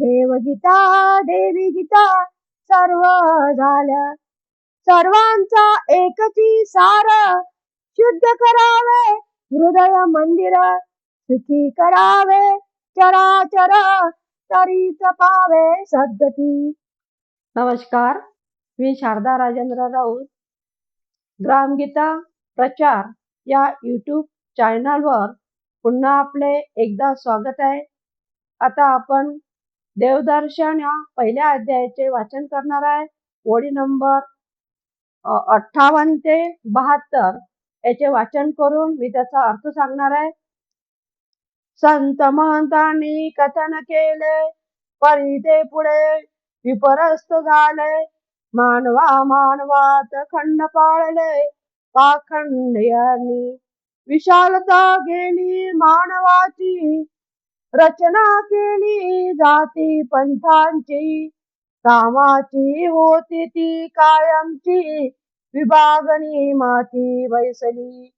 देवगीता देवी गीता सर्व झाल्या. सर्वांचा एकची सार, शुद्ध करावे हृदय मंदिर, सुखी करावे चराचर, तरीच पावे सद्गती. नमस्कार, मी शारदा राजेंद्र राऊत. ग्रामगीता प्रचार या यूट्यूब चॅनलवर पुन्हा आपले एकदा स्वागत आहे. आता आपण देवदर्शन या पहिल्या अध्यायाचे वाचन करणार आहे. ओळी नंबर 58 ते 72 याचे वाचन करून मी त्याचा अर्थ सांगणार आहे. संत महंतांनी कथन केले, परी ते पुढे विपरस्त झाले. मानवा मानवात खंड पाळले, पाखंड्यांनी विशालता गेली मानवाची. रचना केली जाती पंथांची, कामाची होती ती कायमची. विभागणी माती बैसली,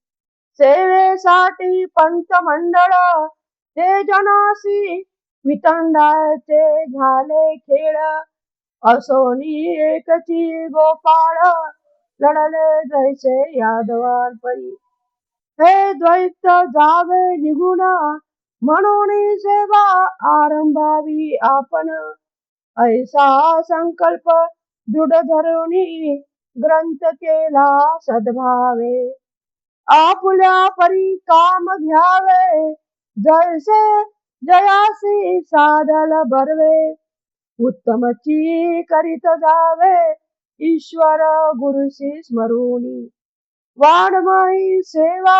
सेवेसाठी पंथ मंडळ. ते जनासी वितंडाचे झाले खेळ, असोनी एकची गोपाळ. लढले जैसे यादवांपरी, हे द्वैत जावे निघून. म्हणून सेवा आरंभावी आपण, ऐसा संकल्प दृढ धरुनी. ग्रंथ केला सद्भावे, आपुल्या परी काम घ्यावे. जैसे जयासी साधल बर्वे, उत्तमची करीत जावे. ईश्वर गुरुसी स्मरूनी, वाढमाई सेवा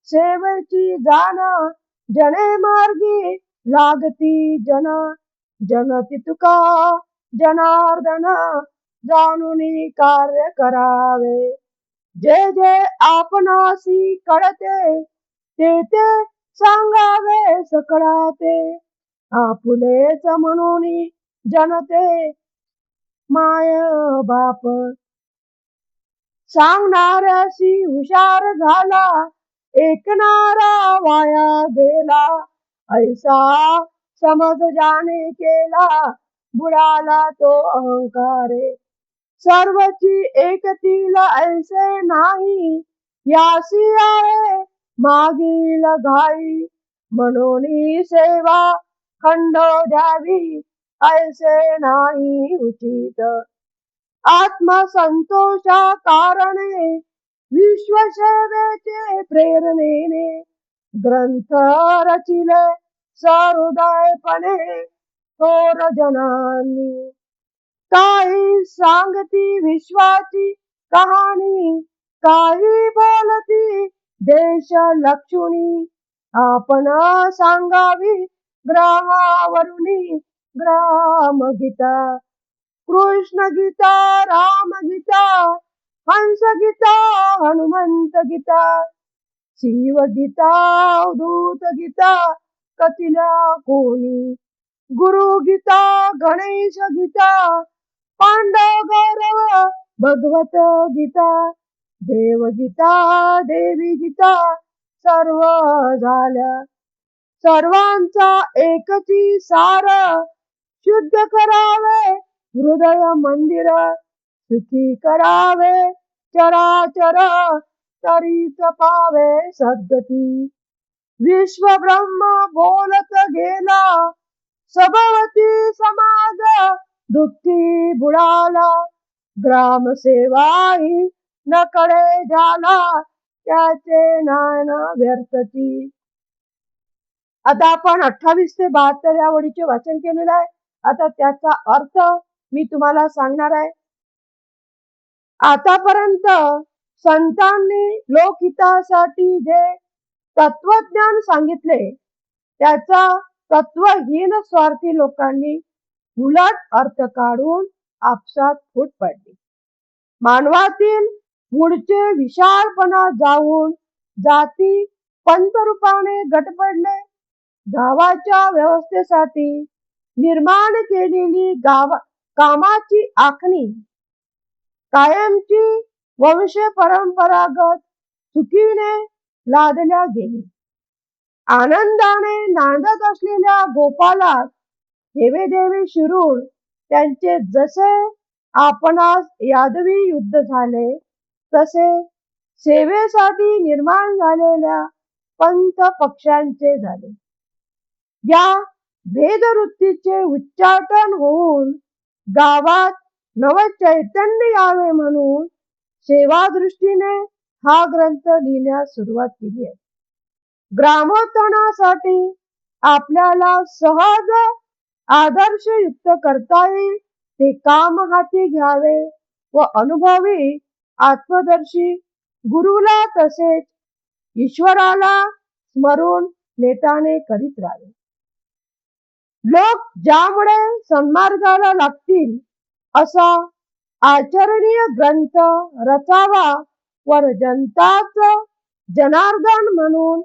सेवेची जाण. जने मार्गी लागती जन, जनती तुका जनार्दन. जाणूनी कार्य करावे, जे जे आपणासी कळते. ते ते सांगावे सकळाते, आपुलेच म्हणून जनते. माय बाप सांगणाऱ्याशी हुशार झाला, ऐकणारा वाया गेला. ऐसा समज जाणे केला, बुडाला तो अहंकारे. सर्वची एकतील ऐसे नाही, यासी आहे मागील घाई. म्हणून सेवा खंड द्यावी, ऐसे नाही उचित. आत्मसंतोषा कारणे, विश्वसेवेचे प्रेरणेने. ग्रंथ रचिले सहृदयपणे, थोर जनांनी. काही सांगती विश्वाची कहाणी, काही बोलती देश लक्षुणी. आपण सांगावी ग्रहावरुनी. ग्रामगीता, कृष्ण गीता, राम गीता, हंस गीता, हनुमंत गीता, शिव गीता, अवधूत गीता, कथिल्या कोणी. गुरु गीता, गणेश गीता, पांडव गौरव, भगवत गीता. देवगीता देवी गीता सर्व झाल्या. सर्वांचा एकची सार, शुद्ध करावे हृदय मंदिर. सुखी करावे चराचर, तरीच पावे सद्गती. विश्व ब्रह्म बोलत गेला, सभवती समाज दुःखी बुडाला. ग्रामसेवाही नकडे झाला, त्याचे ज्ञान व्यर्थची. आता आपण 28 ते 72 या ओळीचे वाचन केलेलं आहे. आता त्याचा अर्थ मी तुम्हाला सांगणार आहे. आतापर्यंत संतांनी लोकहितासाठी जे तत्वज्ञान सांगितले, त्याचा तत्वहीन स्वार्थी लोकांनी उलट अर्थ काढून आपसात फूट पडली. मानवातील मूळचे विशालपणा जाऊन जाती पंथरूपाने गट पडले. गावाच्या व्यवस्थेसाठी निर्माण केलेली कामाची आखणी कायमची वंश परंपरागत चुकीने लादल्या गेली. आनंदाने नांदत असलेल्या गोपाला हेवे देवे शिरून त्यांचे जसे आपणास यादवी युद्ध झाले, तसे सेवेसाठी निर्माण झालेल्या पंथ पक्षांचे झाले. या भेदवृत्तीचे उच्चाटन होऊन गावात नवचैतन्य यावे म्हणून सेवादृष्टीने हा ग्रंथ लिहिण्यास सुरुवात केली आहे. ग्रामोत्थानासाठी आपल्याला सहज आदर्शयुक्त करता येईल ते काम हाती घ्यावे व अनुभवी आत्मदर्शी गुरुला तसेच ईश्वराला स्मरून नेटाने करीत राहावे. लोक ज्यामुळे सन्मार्गाला लागतील असा आचरणीय ग्रंथ रचावा व जनताच जनार्दन म्हणून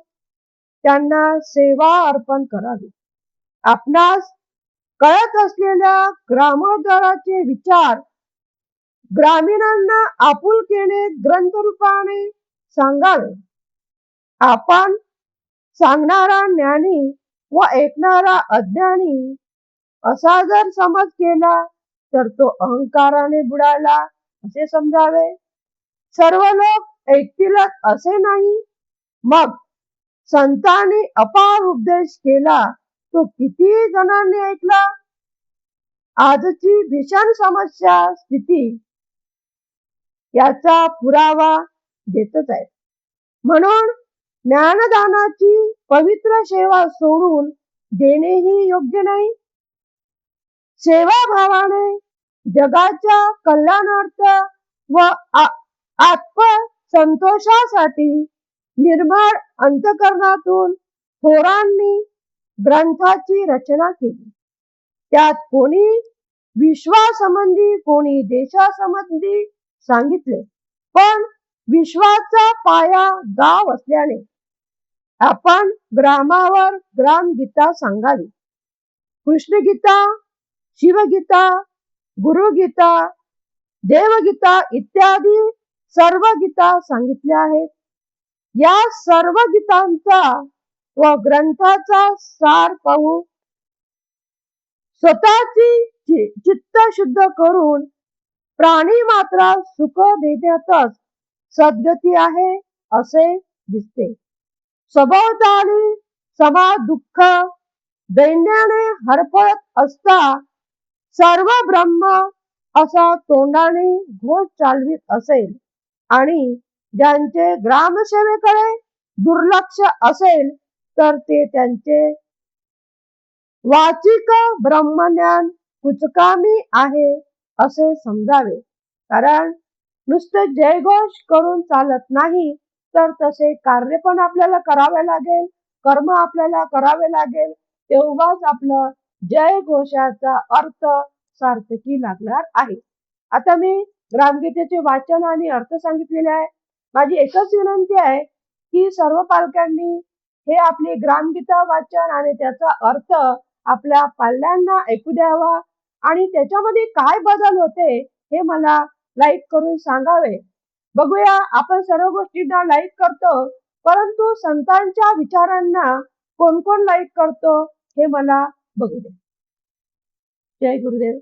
त्यांना सेवा अर्पण करावी. आपणास कळत असलेल्या ग्रामोद्धाराचे विचार ग्रामीणांना आपुलकीने ग्रंथरूपाने सांगावे. आपण सांगणारा ज्ञानी व ऐकणारा अज्ञानी असा जर समज केला तर तो अहंकाराने बुडाला असे समजावे. सर्व लोक ऐकतीलच असे नाही. मग संतांनी अपार उपदेश केला तो किती जणांनी ऐकला? आजची भीषण समस्या स्थिती याचा पुरावा देतच आहे. म्हणून ज्ञानदानाची पवित्र सेवा सोडून देणेही योग्य नाही. सेवाभावाने जगाच्या कल्याणार्थ व आत्मसंतोषासाठी निर्मळ अंतःकरणातून थोरांनी ग्रंथाची रचना केली. त्यात कोणी विश्वासंबंधी कोणी देशासंबंधी सांगितले, पण विश्वाचा पाया गाव असल्याने आपण ग्रामावर ग्रामगीता सांगावी. कृष्णगीता, शिवगीता, गुरुगीता, देवगीता इत्यादी सर्व गीता सांगितल्या आहेत. या सर्व गीतांचा व ग्रंथाचा सार पाहून स्वतःची चित्त शुद्ध करून प्राणी मात्रा सुख देण्यातच सद्गती आहे असे दिसते. सभोवताली समाज दुःख दैन्याने हरपत असता सर्व ब्रह्म असा तोंडाने घोष चालवीत असेल आणि ज्यांचे ग्रामसेवेकडे दुर्लक्ष असेल तर ते त्यांचे वाचिक ब्रह्मज्ञान कुचकामी आहे असे समजावे. कारण नुसते जयघोष करून चालत नाही, तर तसे कार्य पण आपल्याला करावे लागेल, कर्म आपल्याला करावे लागेल. तेव्हाच आपलं जयघोषाचा अर्थ सार्थकी लागणार आहे. आता मी ग्रामगीतेचे वाचन आणि अर्थ सांगितलेले आहे. माझी एकच विनंती आहे की सर्व पालकांनी हे आपली ग्रामगीता वाचन आणि त्याचा अर्थ आपल्या पाल्यांना ऐकू द्यावा आणि त्याच्यामध्ये काय बदल होते हे मला लाईक करून सांगावे. बघूया, आपण सर्व गोष्टींना लाईक करतो, परंतु संतांच्या विचारांना कोण कोण लाईक करतो हे मला बघू दे. जय गुरुदेव.